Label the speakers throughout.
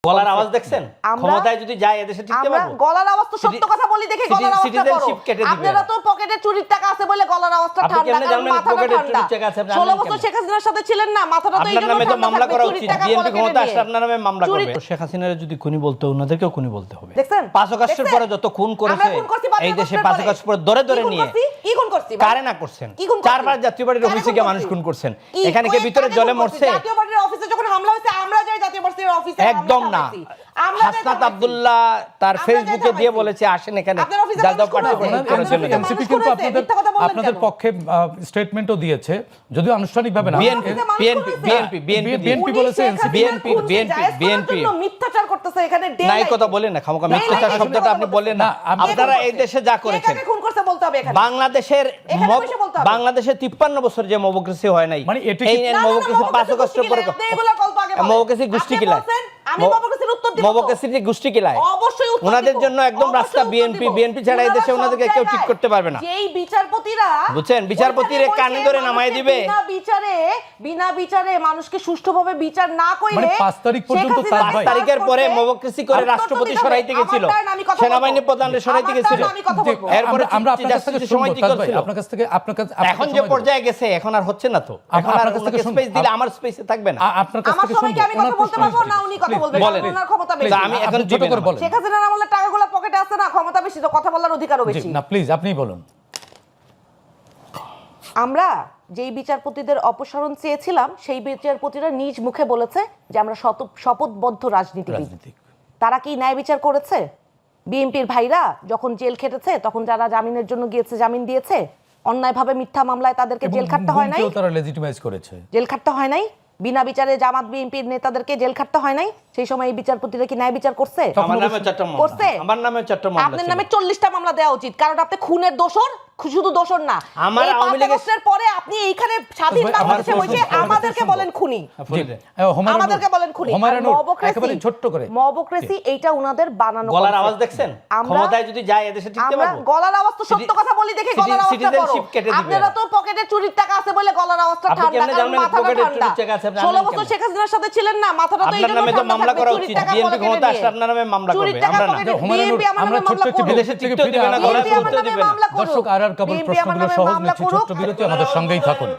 Speaker 1: গলার আওয়াজ দেখছেন? ক্ষমতায় যদি যায় এদেশে টিকতে পারবো?
Speaker 2: গলার আওয়াজ তো সত্য কথা বলি দেখে গলার আওয়াজটা বড়। আপনারা তো পকেটে চুরির টাকা আছে বলে গলার আওয়াজটা ঠান্ডা, কারণ মাথাটা ঠান্ডা। 16 বছর শেখ হাসিনার সাথে ছিলেন না, মাথাটা তো এইজন্য ঠান্ডা।
Speaker 1: মামলা করা উচিত, বিএনপি ক্ষমতা আসলে আপনার নামে মামলা করবে। শেখ হাসিনার যদি খুনি বলতে ওনাদেরকেও খুনি বলতে হবে।
Speaker 2: দেখছেন
Speaker 1: 5 আগস্টের পরে যত খুন করেছে এই দেশে 5 আগস্ট পরে ধরে ধরে নিয়ে
Speaker 2: কি খুন করছি?
Speaker 1: কারে না করছেন? 4বার জাতীয় পার্টির অফিসে গিয়ে মানুষ খুন করছেন। এখানে কে ভিতরে জলে মরছে?
Speaker 2: জাতীয় পার্টির অফিসে যখন হামলা হয়েছে আমরা যাই জাতীয় পার্টির অফিসে?
Speaker 1: একদম না। হাসনাত আব্দুল্লাহ তার ফেসবুকে দিয়ে বলেছে আসেন এখানে জাতীয় পার্টি করার জন্য।
Speaker 3: এনসিপি কিন্তু আপনাদের পক্ষে স্টেটমেন্টও দিয়েছে, যদিও আনুষ্ঠানিকভাবে না।
Speaker 1: বিএনপি বলেছে, বিএনপি
Speaker 2: মিথ্যাচার করতেছে এখানে।
Speaker 1: নাই কথা বলেন না, খামোকা মিথ্যাচার শব্দটা আপনি বললেন না। আপনারা এই দেশে যা করেছেন,
Speaker 2: খুন করতে বলতে হবে এখানে।
Speaker 1: বাংলাদেশের 53 বছর যে মবক্রেসি হয় নাই,
Speaker 3: মানে এটি
Speaker 1: এই মবক্রেসি 5 আগস্টের পরে মবক্রেসি গোষ্ঠী কিলায়,
Speaker 2: আমি মবক্রেসির উত্তর দিব।
Speaker 1: মবক্রেসির গোষ্ঠী কিলায়
Speaker 2: অবশ্যই উত্তর দিব।
Speaker 1: ওনাদের জন্য একদম রাস্তা বিএনপি ছাড়া এই দেশে ওনাদেরকে কেউ ঠিক করতে পারবে না।
Speaker 2: যেই বিচারপতিরা
Speaker 1: বুঝছেন, বিচারপতিরে কানে ধরে নামায় দিবে।
Speaker 2: বিনা বিচারে মানুষকে সুষ্ঠুভাবে বিচার না কইলে,
Speaker 3: মানে 5 তারিখ পর্যন্ত
Speaker 1: 5 তারিখের পরে মবক্রেসি করে রাষ্ট্রপতি সরাইতে গেছিল, সেনাবাহিনী প্রধানকে সরাইতে গেছিল।
Speaker 3: এরপরে আমরা আপনার কাছ থেকে শুনবো, আপনার কাছ থেকে
Speaker 1: এখন যে পর্যায়ে গেছে এখন আর হচ্ছে না তো। এখন আর ওনাকে স্পেস দিলে আমার স্পেসে থাকবে না।
Speaker 3: আপনার কাছ থেকে
Speaker 2: শুনবো। আমি কথা বলতে পারবো না, উনি কথা বলবেন। ওনার ক্ষমতা বেশি।
Speaker 1: আমি এখন ছোট করে বলেন।
Speaker 2: শেখ হাসিনার আমলে টাকাগুলো পকেটে আছে না, ক্ষমতা বেশি তো কথা বলার অধিকারও বেশি।
Speaker 3: না প্লিজ আপনি বলুন।
Speaker 2: আমরা যেই বিচারপতিদের অপসারণ চেয়েছিলাম সেই বিচারপতিরা নিজ মুখে বলেছে যে আমরা শপথবদ্ধ রাজনীতিবিদ। তারা কি ন্যায় বিচার করেছে? বিএনপির ভাইরা যখন জেল খেটেছে তখন যারা জামিনের জন্য গিয়েছে জামিন দিয়েছে, অন্যায়ভাবে মিথ্যা মামলায় তাদেরকে জেল খাটতে হয় নাই?
Speaker 3: তারা লেজিটিমাইজ করেছে,
Speaker 2: জেল খাটতে হয় নাই? বিনা বিচারে জামাত বিএনপির নেতাদেরকে জেল খাটতে হয় নাই? সেই সময় এই বিচারপতিরা কি ন্যায় বিচার করছে?
Speaker 1: আমার নামে 4টা মামলা করছে। আমার নামে 4টা মামলা।
Speaker 2: আপনার নামে 40টা মামলা দেওয়া উচিত, কারণ আপনি খুনের দোষর, শুধু দোষর না।
Speaker 1: আমার আওয়ামী লীগের
Speaker 2: পরে আপনি এইখানে স্বাধীন বাংলাদেশে বসে আমাদেরকে বলেন খুনি, আমাদেরকে বলেন খুনি।
Speaker 3: একেবারে ছোট্ট করে
Speaker 2: মবক্রেসি এইটা উনাদের বানানো।
Speaker 1: গলার আওয়াজ দেখছেন? ক্ষমতায় যদি যায় এদেশে টিকতে পারবো?
Speaker 2: গলার আওয়াজ তো সত্য কথা বলি দেখে গলার আওয়াজটা বড়। আপনারা তো পকেটে চুরির টাকা আছে বলে গলার আওয়াজটা ঠান্ডা, কারণ মাথাটা ঠান্ডা। 16 বছর শেখ হাসিনার সাথে ছিলেন না, মাথাটা তো এইজন্য ঠান্ডা।
Speaker 1: মামলা করা উচিত, বিএনপি ক্ষমতা আসলে আপনার নামে মামলা করবে।
Speaker 3: আমরা ছোট্ট একটি বিদেশে থেকে ফিরে গেলাম। দর্শক আর কেবল প্রশ্নগুলো সহজ নিচ্ছি, ছোট্ট বিরতি, আমাদের সঙ্গেই থাকুন।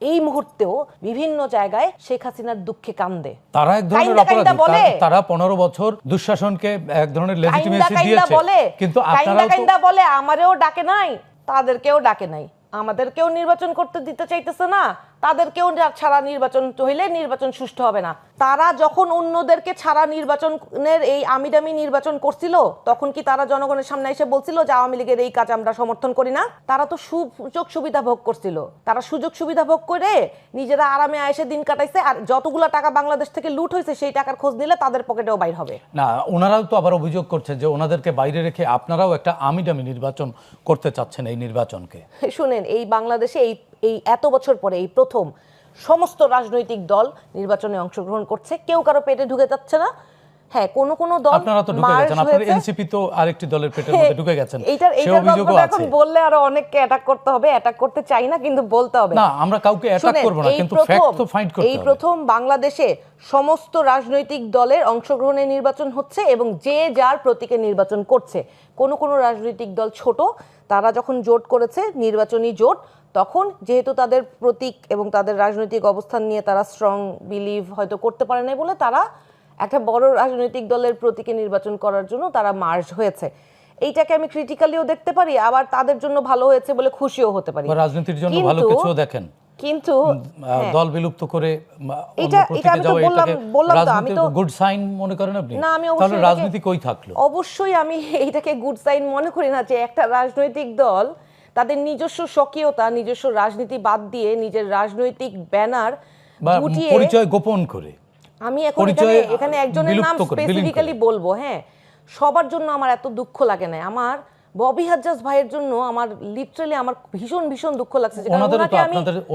Speaker 2: এই মুহূর্তেও বিভিন্ন জায়গায় শেখ হাসিনার দুঃখে কান্দে।
Speaker 3: তারা এক ধরনের অপরাধী, তারা 15 বছর দুঃশাসনকে এক ধরনের লেজিটিমেসি দিয়েছে, কিন্তু আপনারা
Speaker 2: বলে আমারেও ডাকে নাই, তাদেরকেও ডাকে নাই, আমাদেরকেও নির্বাচন করতে দিতে চাইতেছে না, তাদেরকেও ছাড়া নির্বাচন হইলে নির্বাচন সুষ্ঠু হবে না। তারা যখন অন্যদেরকে ছাড়া নির্বাচনের এই আমিডামি নির্বাচন করছিল, তখন কি তারা জনগণের সামনে এসে বলছিল যে আওয়ামী লীগের এই কাজ আমরা সমর্থন করি না? তারা তো সুযোগ সুবিধা ভোগ করছিল। তারা সুযোগ সুবিধা ভোগ করে নিজেরা আরামে আয়েসে দিন কাটাইছে। আর যতগুলো টাকা বাংলাদেশ থেকে লুট হয়েছে সেই টাকার খোঁজ নিলে তাদের পকেটেও বাইর হবে
Speaker 3: না। ওনারাও তো আবার অভিযোগ করছে যে ওনাদেরকে বাইরে রেখে আপনারাও একটা আমিডামি নির্বাচন করতে চাচ্ছেন এই নির্বাচনকে।
Speaker 2: শুনেন, এই বাংলাদেশে এই এত বছর পরে এই প্রথম সমস্ত রাজনৈতিক দল নির্বাচনে অংশগ্রহণ করছে, কেউ কারো পেটে ঢুকে যাচ্ছে না। হ্যাঁ, কোন কোন দল
Speaker 3: আপনারা তো ঢুকে গেছেন, আপনাদের এনসিপি তো আরেকটি দলের পেটের মধ্যে ঢুকে গেছেন, সেই অভিযোগও আছে।
Speaker 2: এখন বললে আরো অনেককে অ্যাটাক করতে হবে, অ্যাটাক করতে চাই না কিন্তু বলতে হবে।
Speaker 3: না, আমরা কাউকে অ্যাটাক করব না, কিন্তু ফ্যাক্ট তো ফাইন্ড করতে হবে।
Speaker 2: এই প্রথম বাংলাদেশে সমস্ত রাজনৈতিক দলের অংশগ্রহণে নির্বাচন হচ্ছে এবং যে যার প্রতীকে নির্বাচন করছে। কোন কোন রাজনৈতিক দল ছোট, তারা যখন জোট করেছে নির্বাচনী জোট, তখন যেহেতু তাদের প্রতীক এবং তাদের রাজনৈতিক অবস্থান নিয়ে তারা স্ট্রং বিলিভ হয়তো করতে পারে না বলে তারা একটা বড় রাজনৈতিক দলের প্রতীকে নির্বাচন করার জন্য তারা মার্জ হয়েছে। এইটাকে আমি ক্রিটিক্যালিও দেখতে পারি, আবার তাদের জন্য ভালো হয়েছে বলে খুশিও হতে পারি।
Speaker 3: রাজনীতির জন্য ভালো কিছু দেখেন,
Speaker 2: কিন্তু
Speaker 3: দল বিলুপ্ত করে
Speaker 2: এটা আমি তো বললাম তো, আমি তো
Speaker 3: গুড সাইন মনে করেন আপনি?
Speaker 2: না, আমি
Speaker 3: তাহলে রাজনীতি কই থাকলো?
Speaker 2: অবশ্যই আমি এইটাকে গুড সাইন মনে করি না যে একটা রাজনৈতিক দল তাদের নিজস্ব স্বকীয়তা, নিজস্ব রাজনীতি বাদ দিয়ে নিজের রাজনৈতিক ব্যানার গুটিয়ে
Speaker 3: পরিচয় গোপন করে।
Speaker 2: আমি এখন এখানে একজনের নাম স্পেসিফিক্যালি বলবো। হ্যাঁ, সবার জন্য আমার এত দুঃখ লাগে না। আমার ববি হাজ্জাজ ভাইয়ের জন্য আমার লিটারালি আমার ভীষণ ভীষণ দুঃখ লাগছে।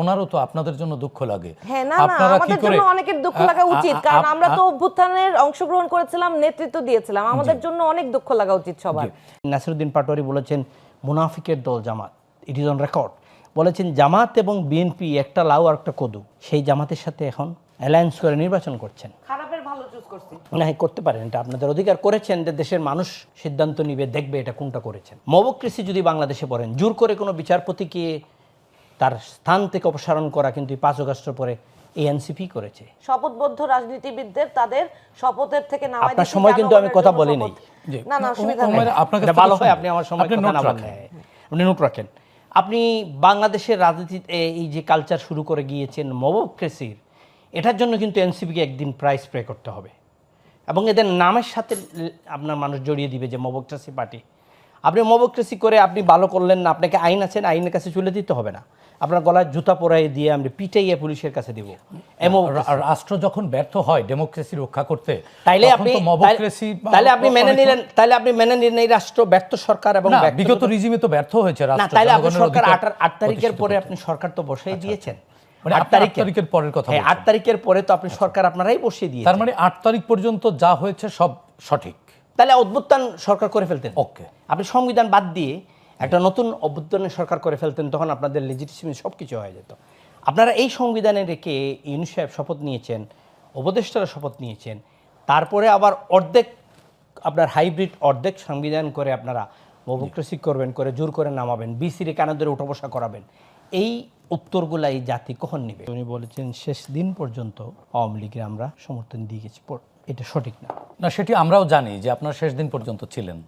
Speaker 3: ওনারও তো আপনাদের জন্য দুঃখ লাগে।
Speaker 2: হ্যাঁ, না না, আমাদের জন্য অনেকের দুঃখ লাগা উচিত, কারণ আমরা তো অভ্যুত্থানের অংশগ্রহণ করেছিলাম, নেতৃত্ব দিয়েছিলাম, আমাদের জন্য অনেক দুঃখ লাগা উচিত সবার।
Speaker 1: নাসিরউদ্দিন পাটোয়ারি বলেছেন মুনাফিকের দল জামাত, ইট ইজ অন রেকর্ড। বলেছেন জামাত এবং বিএনপি একটা লাউ আর একটা কদু, সেই জামাতের সাথে এখন অ্যালায়েন্স করে নির্বাচন করছেন।
Speaker 2: খারাপের ভালো চুজ করছি।
Speaker 1: না, করতে পারেন, এটা আপনাদের অধিকার, করেছেন যে দেশের মানুষ সিদ্ধান্ত নিবে, দেখবে এটা কোনটা করেছেন। মবক্রেসি যদি বাংলাদেশে পড়েন, জোর করে কোনো বিচারপতিকে তার স্থান থেকে অপসারণ করা কিন্তু 5 আগস্টের পরে এনসিপি করেছে।
Speaker 2: শপথবদ্ধ রাজনীতিবিদদের তাদের শপথের থেকে নামাই
Speaker 1: আপনার সময় কিন্তু আমি কথা বলি নাই।
Speaker 2: না না, অসুবিধা নেই,
Speaker 3: আপনার
Speaker 1: ভালো হয় আপনি আমার সময় কথা না বলেন, আপনি নোট রাখেন। আপনি বাংলাদেশের রাজনীতিতে এই যে কালচার শুরু করে গিয়েছেন মবক্রেসির, এটার জন্য কিন্তু এনসিপিকে একদিন প্রাইস পে করতে হবে এবং এদের নামের সাথে আপনার মানুষ জড়িয়ে দিবে যে মবক্রেসি পার্টি। আপনি মবক্রেসি করে আপনি ভালো করলেন না, আপনাকে আইন আছেন, আইনের কাছে চলে দিতে হবে না, আপনার গলায় জুতা পরাই দিয়ে আমরা পিটাইয়ে পুলিশের কাছে দিব।
Speaker 3: রাষ্ট্র যখন ব্যর্থ হয় ডেমোক্রেসি রক্ষা করতে,
Speaker 1: তাইলে আপনি মেনে নিলেন, এই রাষ্ট্র ব্যর্থ সরকার এবং
Speaker 3: বিগত রিজিমে তো ব্যর্থ হয়েছে রাষ্ট্র।
Speaker 1: তাইলে আপনি সরকার 8 তারিখের পরে আপনি সরকার তো বসেই দিয়েছেন।
Speaker 3: 8 তারিখের পরের কথা,
Speaker 1: 8 তারিখের পরে তো আপনি সরকার আপনারাই বসিয়ে দিয়েছেন।
Speaker 3: তার মানে 8 তারিখ পর্যন্ত যা হয়েছে সব সঠিক।
Speaker 1: তাহলে অভ্যুত্থান সরকার করে ফেলতেন।
Speaker 3: ওকে,
Speaker 1: আপনি সংবিধান বাদ দিয়ে একটা নতুন অভ্যুত্থানের সরকার করে ফেলতেন, তখন আপনাদের লেজিটিমেসি সব কিছু হয়ে যেত। আপনারা এই সংবিধানে রেখে ইউনূস সাহেব শপথ নিয়েছেন, উপদেষ্টারা শপথ নিয়েছেন, তারপরে আবার অর্ধেক আপনার হাইব্রিড অর্ধেক সংবিধান করে আপনারা মবক্রেসি করবেন, করে জোর করে নামাবেন, বিসির কানে ধরে উঠা বসা করাবেন। এই উত্তরগুলা এই জাতি কখন নেবে? উনি বলেছেন শেষ দিন পর্যন্ত আওয়ামী লীগের আমরা সমর্থন দিয়ে গেছি, এটা সঠিক না।
Speaker 3: না, সেটি আমরাও জানি যে আপনারা শেষ দিন পর্যন্ত ছিলেন।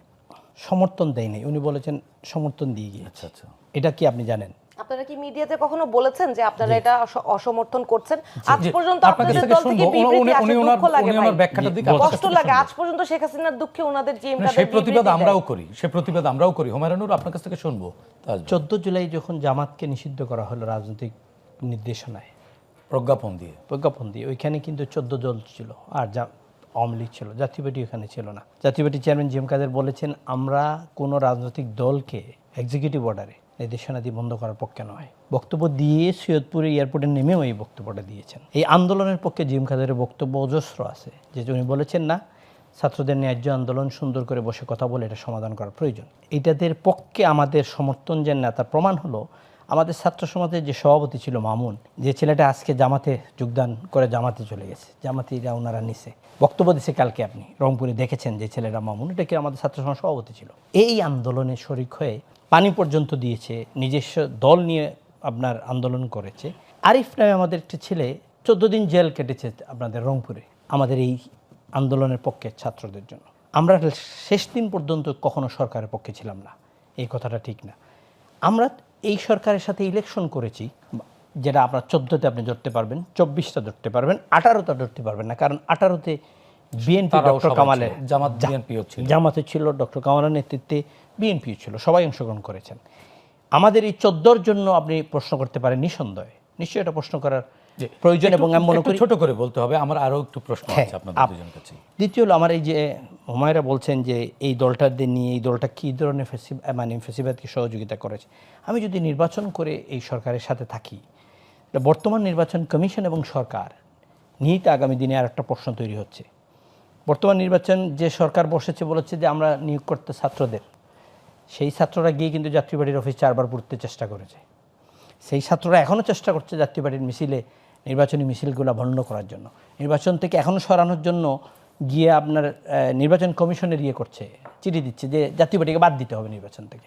Speaker 1: সমর্থন দেয় নাই, উনি বলেছেন সমর্থন দিয়ে গিয়েছে।
Speaker 3: আচ্ছা আচ্ছা,
Speaker 1: এটা কি আপনি জানেন?
Speaker 2: আপনারা কি মিডিয়াতে কখনো বলেছেন যে আপনারা এটা অসমর্থন করছেন? আজ পর্যন্ত আপনাদের দল থেকে বিবৃতি আসে, দুঃখ লাগে ভাই, কষ্ট লাগে। আজ পর্যন্ত শেখ হাসিনার দুঃখে ওনাদের জিএম কাদের
Speaker 3: সেই প্রতিবাদ আমরাও করি। হুমায়ুনুর আপনার কাছ থেকে শুনবো।
Speaker 1: 14 জুলাই যখন জামাতকে নিষিদ্ধ করা হলো রাজনৈতিক নির্দেশনায়, প্রজ্ঞাপন দিয়ে, ওইখানে কিন্তু 14 দল ছিল, আর আওয়ামী লীগ ছিল, জাতীয় পার্টি ওখানে ছিল না। জাতীয় পার্টি চেয়ারম্যান জিএম কাদের বলেছেন, আমরা কোনো রাজনৈতিক দলকে এক্সিকিউটিভ অর্ডারে নির্দেশনা দিয়ে বন্ধ করার পক্ষে নয়। বক্তব্য দিয়ে সৈয়দপুরে এয়ারপোর্টে নেমেও এই বক্তব্যটা দিয়েছেন। এই আন্দোলনের পক্ষে জিএম কাদের বক্তব্য অজস্র আছে, যে উনি বলেছেন না, ছাত্রদের ন্যায্য আন্দোলন সুন্দর করে বসে কথা বলে এটা সমাধান করার প্রয়োজন। এইটাদের পক্ষে আমাদের সমর্থন যে না, তার প্রমাণ হলো আমাদের ছাত্র সমাজের যে সভাপতি ছিল মামুন, যে ছেলেটা আজকে জামাতে যোগদান করে জামাতে চলে গেছে, জামাতিরা ওনারা নিছে, বক্তব্য দিছে কালকে, আপনি রংপুরে দেখেছেন যে ছেলেটা মামুন, এটা কি আমাদের ছাত্র সমাজ সভাপতি ছিল। এই আন্দোলনে শরিক হয়ে পানি পর্যন্ত দিয়েছে, নিজস্ব দল নিয়ে আপনার আন্দোলন করেছে। আরিফ নামে আমাদের একটি ছেলে 14 দিন জেল কেটেছে আপনাদের রংপুরে, আমাদের এই আন্দোলনের পক্ষে ছাত্রদের জন্য। আমরা শেষ দিন পর্যন্ত কখনো সরকারের পক্ষে ছিলাম না, এই কথাটা ঠিক না। আমরা এই সরকারের সাথে ইলেকশন করেছি, যেটা আপনার 14তে আপনি ধরতে পারবেন, 24টা ধরতে পারবেন, 18টা ধরতে পারবেন না, কারণ 18তে বিএনপি ডক্টর কামালের জামাতে ছিল, ডক্টর কামালের নেতৃত্বে বিএনপি ছিল, সবাই অংশগ্রহণ করেছেন। আমাদের এই 14র জন্য আপনি প্রশ্ন করতে পারেন, নিশ্চয়ই এটা প্রশ্ন করার প্রয়োজন, এবং আমি মনে করি
Speaker 3: ছোট করে বলতে হবে। আমার আরো একটু প্রশ্ন আছে আপনাদের দুজনের কাছে।
Speaker 1: দ্বিতীয় হলো, আমার এই যে হুমায়রা বলছেন যে এই দলটাদের নিয়ে এই দলটা কী ধরনের ফেসিবাদকে সহযোগিতা করেছে। আমি যদি নির্বাচন করে এই সরকারের সাথে থাকি, বর্তমান নির্বাচন কমিশন এবং সরকার নিয়েই তো আগামী দিনে আর একটা প্রশ্ন তৈরি হচ্ছে। বর্তমান নির্বাচন যে সরকার বসেছে বলেছে যে আমরা নিয়োগ করতে ছাত্রদের, সেই ছাত্ররা গিয়ে কিন্তু জাতীয় পার্টির অফিস 4 বার পুড়তে চেষ্টা করেছে। সেই ছাত্ররা এখনও চেষ্টা করছে জাতীয় পার্টির মিছিলে, নির্বাচনী মিছিলগুলো বন্ধ করার জন্য, নির্বাচন থেকে এখনও সরানোর জন্য গিয়ে আপনার নির্বাচন কমিশনের করছে, চিঠি দিচ্ছে যে জাতীয় পার্টিকে বাদ দিতে হবে নির্বাচন থেকে।